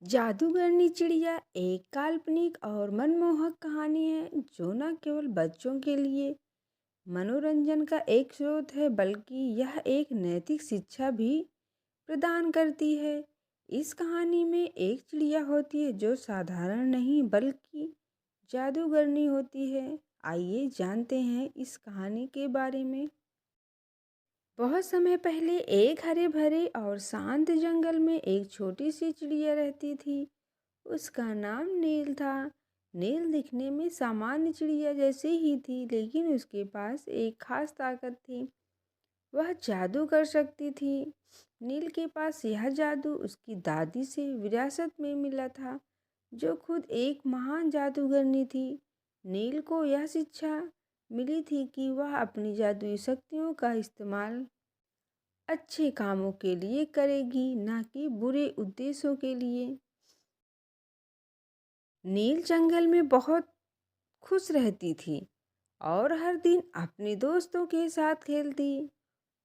जादूगरनी चिड़िया एक काल्पनिक और मनमोहक कहानी है जो न केवल बच्चों के लिए मनोरंजन का एक स्रोत है बल्कि यह एक नैतिक शिक्षा भी प्रदान करती है। इस कहानी में एक चिड़िया होती है जो साधारण नहीं बल्कि जादूगरनी होती है। आइए जानते हैं इस कहानी के बारे में। बहुत समय पहले एक हरे भरे और शांत जंगल में एक छोटी सी चिड़िया रहती थी। उसका नाम नील था। नील दिखने में सामान्य चिड़िया जैसी ही थी, लेकिन उसके पास एक खास ताकत थी। वह जादू कर सकती थी। नील के पास यह जादू उसकी दादी से विरासत में मिला था, जो खुद एक महान जादूगरनी थी। नील को यह शिक्षा मिली थी कि वह अपनी जादुई शक्तियों का इस्तेमाल अच्छे कामों के लिए करेगी, ना कि बुरे उद्देश्यों के लिए। नील जंगल में बहुत खुश रहती थी और हर दिन अपने दोस्तों के साथ खेलती।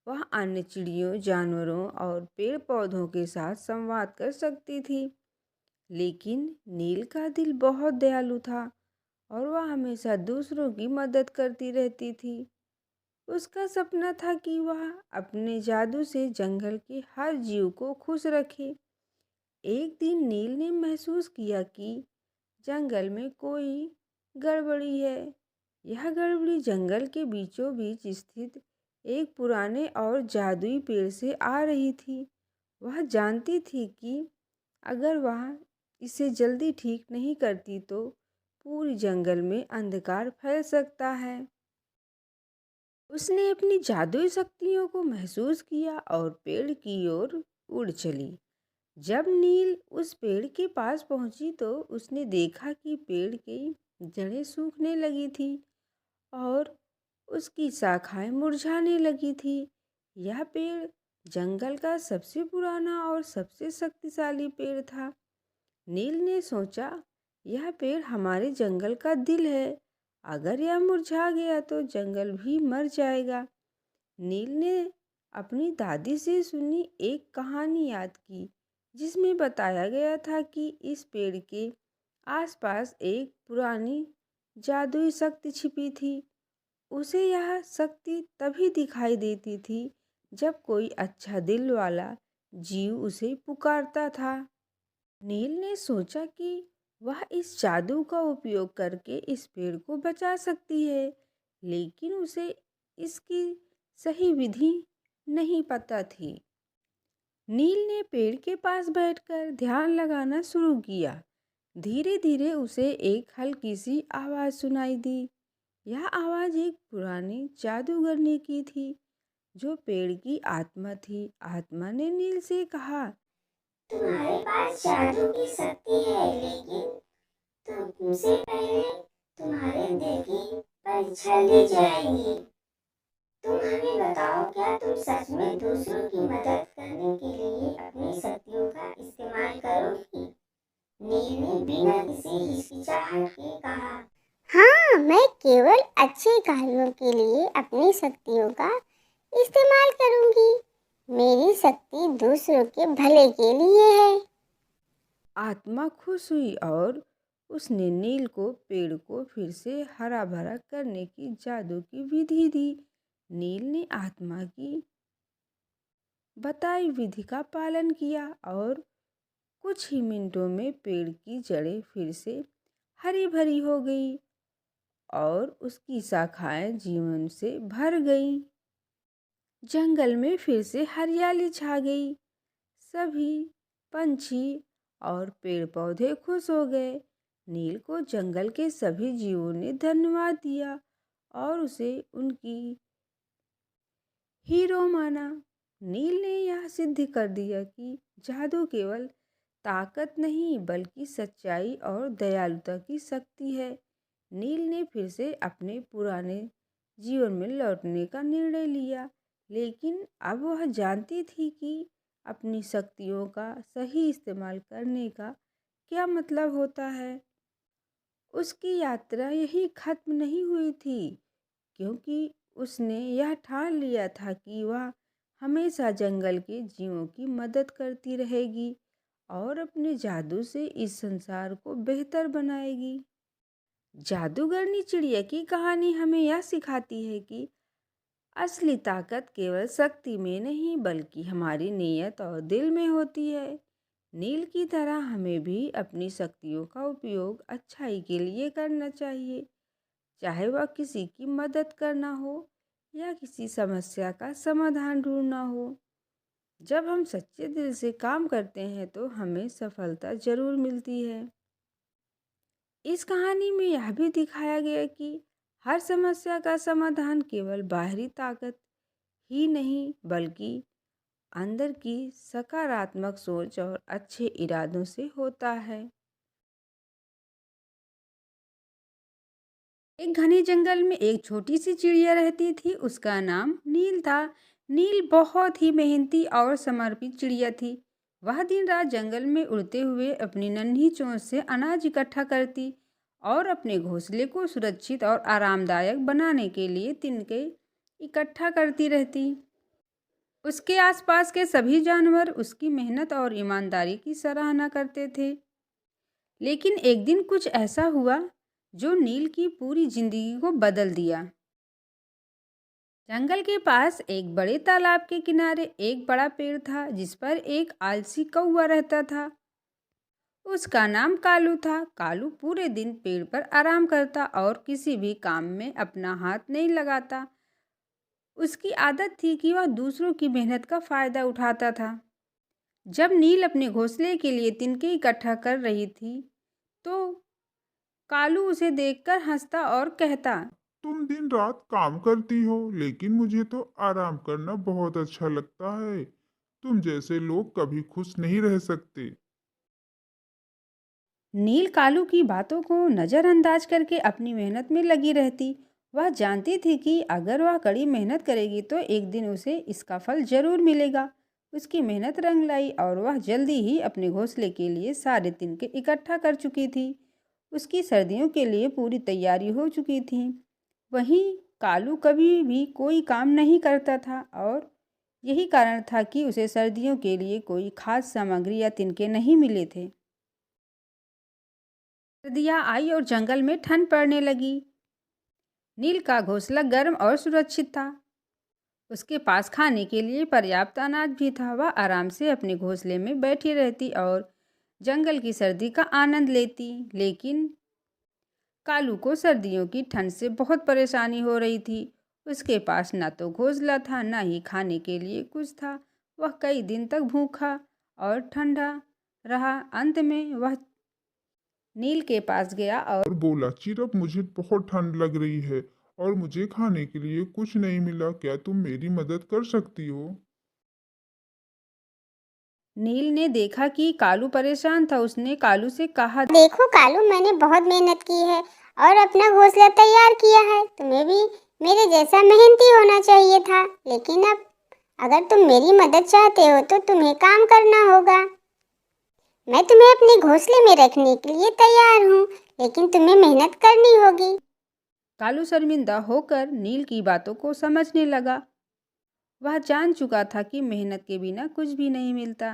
वह अन्य चिड़ियों, जानवरों और पेड़ पौधों के साथ संवाद कर सकती थी। लेकिन नील का दिल बहुत दयालु था और वह हमेशा दूसरों की मदद करती रहती थी। उसका सपना था कि वह अपने जादू से जंगल के हर जीव को खुश रखे। एक दिन नील ने महसूस किया कि जंगल में कोई गड़बड़ी है। यह गड़बड़ी जंगल के बीचों बीच स्थित एक पुराने और जादुई पेड़ से आ रही थी। वह जानती थी कि अगर वह इसे जल्दी ठीक नहीं करती तो पूरी जंगल में अंधकार फैल सकता है। उसने अपनी जादुई शक्तियों को महसूस किया और पेड़ की ओर उड़ चली। जब नील उस पेड़ के पास पहुंची तो उसने देखा कि पेड़ की जड़ें सूखने लगी थी और उसकी शाखाएं मुरझाने लगी थी। यह पेड़ जंगल का सबसे पुराना और सबसे शक्तिशाली पेड़ था। नील ने सोचा, यह पेड़ हमारे जंगल का दिल है। अगर यह मुरझा गया तो जंगल भी मर जाएगा। नील ने अपनी दादी से सुनी एक कहानी याद की, जिसमें बताया गया था कि इस पेड़ के आसपास एक पुरानी जादुई शक्ति छिपी थी। उसे यह शक्ति तभी दिखाई देती थी जब कोई अच्छा दिल वाला जीव उसे पुकारता था। नील ने सोचा कि वह इस जादू का उपयोग करके इस पेड़ को बचा सकती है, लेकिन उसे इसकी सही विधि नहीं पता थी। नील ने पेड़ के पास बैठकर ध्यान लगाना शुरू किया। धीरे धीरे उसे एक हल्की सी आवाज़ सुनाई दी। यह आवाज़ एक पुरानी जादूगरनी की थी, जो पेड़ की आत्मा थी। आत्मा ने नील से कहा, तुम्हारे पास जादू की शक्ति है, लेकिन तुमसे पहले तुम्हारे दिल की परीक्षा ली जाएगी। तुम हमें बताओ, क्या तुम सच में दूसरों की मदद करने के लिए अपनी शक्तियों का इस्तेमाल करोगी? नील ने बिना किसी हिचकिचाहट के कहा, हाँ, मैं केवल अच्छे कार्यों के लिए अपनी शक्तियों का इस्तेमाल करूंगी। मेरी शक्ति दूसरों के भले के लिए है। आत्मा खुश हुई और उसने नील को पेड़ को फिर से हरा भरा करने की जादू की विधि दी। नील ने आत्मा की बताई विधि का पालन किया और कुछ ही मिनटों में पेड़ की जड़ें फिर से हरी भरी हो गई और उसकी शाखाएं जीवन से भर गईं। जंगल में फिर से हरियाली छा गई। सभी पंछी और पेड़ पौधे खुश हो गए। नील को जंगल के सभी जीवों ने धन्यवाद दिया और उसे उनकी हीरो माना। नील ने यह सिद्ध कर दिया कि जादू केवल ताकत नहीं बल्कि सच्चाई और दयालुता की शक्ति है। नील ने फिर से अपने पुराने जीवन में लौटने का निर्णय लिया, लेकिन अब वह जानती थी कि अपनी शक्तियों का सही इस्तेमाल करने का क्या मतलब होता है। उसकी यात्रा यही खत्म नहीं हुई थी, क्योंकि उसने यह ठान लिया था कि वह हमेशा जंगल के जीवों की मदद करती रहेगी और अपने जादू से इस संसार को बेहतर बनाएगी। जादूगरनी चिड़िया की कहानी हमें यह सिखाती है कि असली ताकत केवल शक्ति में नहीं बल्कि हमारी नीयत और दिल में होती है। नील की तरह हमें भी अपनी शक्तियों का उपयोग अच्छाई के लिए करना चाहिए, चाहे वह किसी की मदद करना हो या किसी समस्या का समाधान ढूंढना हो। जब हम सच्चे दिल से काम करते हैं तो हमें सफलता जरूर मिलती है। इस कहानी में यह भी दिखाया गया कि हर समस्या का समाधान केवल बाहरी ताकत ही नहीं बल्कि अंदर की सकारात्मक सोच और अच्छे इरादों से होता है। एक घने जंगल में एक छोटी सी चिड़िया रहती थी। उसका नाम नील था। नील बहुत ही मेहनती और समर्पित चिड़िया थी। वह दिन रात जंगल में उड़ते हुए अपनी नन्ही चोंच से अनाज इकट्ठा करती और अपने घोंसले को सुरक्षित और आरामदायक बनाने के लिए तिनके इकट्ठा करती रहती। उसके आसपास के सभी जानवर उसकी मेहनत और ईमानदारी की सराहना करते थे। लेकिन एक दिन कुछ ऐसा हुआ जो नील की पूरी जिंदगी को बदल दिया। जंगल के पास एक बड़े तालाब के किनारे एक बड़ा पेड़ था जिस पर एक आलसी कौवा रहता था। उसका नाम कालू था। कालू पूरे दिन पेड़ पर आराम करता और किसी भी काम में अपना हाथ नहीं लगाता। उसकी आदत थी कि वह दूसरों की मेहनत का फायदा उठाता था। जब नील अपने घोंसले के लिए तिनके इकट्ठा कर रही थी तो कालू उसे देखकर हंसता और कहता, तुम दिन रात काम करती हो लेकिन मुझे तो आराम करना बहुत अच्छा लगता है। तुम जैसे लोग कभी खुश नहीं रह सकते। नील कालू की बातों को नज़रअंदाज करके अपनी मेहनत में लगी रहती। वह जानती थी कि अगर वह कड़ी मेहनत करेगी तो एक दिन उसे इसका फल जरूर मिलेगा। उसकी मेहनत रंग लाई और वह जल्दी ही अपने घोंसले के लिए सारे तिनके इकट्ठा कर चुकी थी। उसकी सर्दियों के लिए पूरी तैयारी हो चुकी थी। वहीं कालू कभी भी कोई काम नहीं करता था और यही कारण था कि उसे सर्दियों के लिए कोई खास सामग्री या तिनके नहीं मिले थे। सर्दियाँ आई और जंगल में ठंड पड़ने लगी। नील का घोंसला गर्म और सुरक्षित था। उसके पास खाने के लिए पर्याप्त अनाज भी था। वह आराम से अपने घोंसले में बैठी रहती और जंगल की सर्दी का आनंद लेती। लेकिन कालू को सर्दियों की ठंड से बहुत परेशानी हो रही थी। उसके पास न तो घोंसला था न ही खाने के लिए कुछ था। वह कई दिन तक भूखा और ठंडा रहा। अंत में वह नील के पास गया और और बोला, चिरप मुझे बहुत ठंड लग रही है और मुझे खाने के लिए कुछ नहीं मिला। क्या तुम मेरी मदद कर सकती हो? नील ने देखा कि कालू परेशान था। उसने कालू से कहा, देखो कालू, मैंने बहुत मेहनत की है और अपना घोंसला तैयार किया है। तुम्हें भी मेरे जैसा मेहनती होना चाहिए था। लेकिन अब अगर तुम मेरी मदद चाहते हो तो तुम्हें काम करना होगा। मैं तुम्हें अपने घोंसले में रखने के लिए तैयार हूँ, लेकिन तुम्हें मेहनत करनी होगी। कालू शर्मिंदा होकर नील की बातों को समझने लगा। वह जान चुका था कि मेहनत के बिना कुछ भी नहीं मिलता।